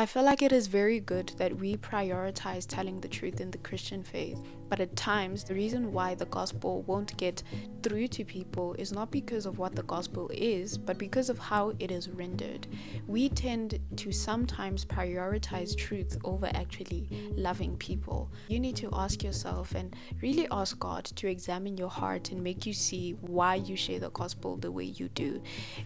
I feel like it is very good that we prioritize telling the truth in the Christian faith, but at times the reason why the gospel won't get through to people is not because of what the gospel is, but because of how it is rendered. We tend to sometimes prioritize truth over actually loving people. You need to ask yourself and really ask God to examine your heart and make you see why you share the gospel the way you do.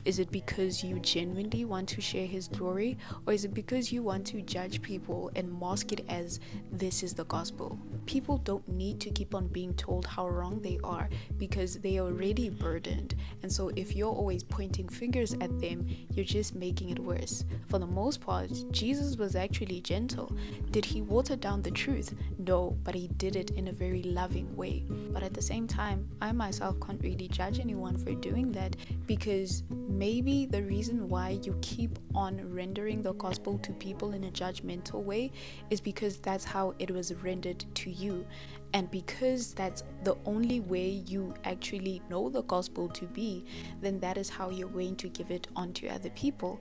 Is it because you genuinely want to share His glory, or is it because you want to judge people and mask it as this is the gospel? People don't need to keep on being told how wrong they are because they are already burdened. And so if you're always pointing fingers at them, you're just making it worse. For the most part, Jesus was actually gentle. Did He water down the truth? No, but He did it in a very loving way. But at the same time, I myself can't really judge anyone for doing that, because maybe the reason why you keep on rendering the gospel to people in a judgmental way is because that's how it was rendered to you. And because that's the only way you actually know the gospel to be, then that is how you're going to give it on to other people.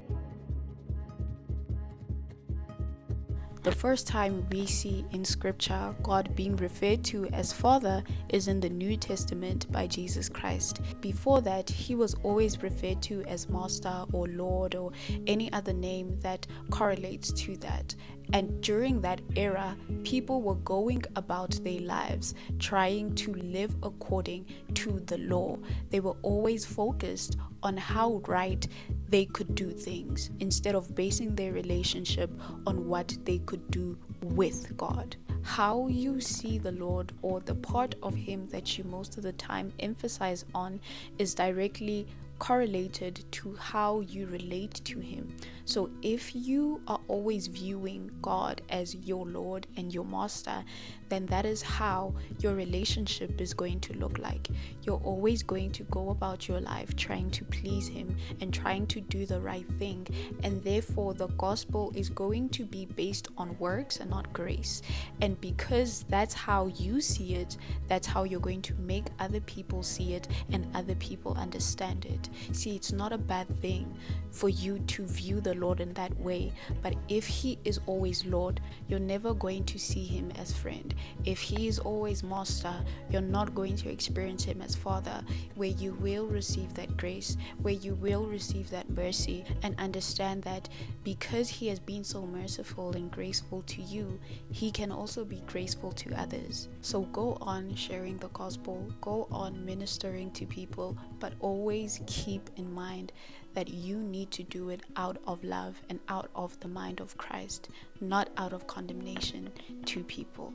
The first time we see in scripture God being referred to as Father is in the New Testament by Jesus Christ. Before that, He was always referred to as Master or Lord or any other name that correlates to that. And during that era, people were going about their lives trying to live according to the law. They were always focused on how right they could do things instead of basing their relationship on what they could do with God. How you see the Lord, or the part of Him that you most of the time emphasize on, is directly correlated to how you relate to Him. So if you are always viewing God as your Lord and your Master, then that is how your relationship is going to look like. You're always going to go about your life trying to please Him and trying to do the right thing, and therefore the gospel is going to be based on works and not grace. And because that's how you see it, that's how you're going to make other people see it and other people understand it. See, it's not a bad thing for you to view the Lord in that way, but if He is always Lord, you're never going to see Him as friend. If He is always Master, you're not going to experience Him as Father, where you will receive that grace, where you will receive that mercy, and understand that because He has been so merciful and graceful to you, He can also be graceful to others. So go on sharing the gospel, go on ministering to people, but always keep in mind that you need to do it out of love and out of the mind of Christ, not out of condemnation to people.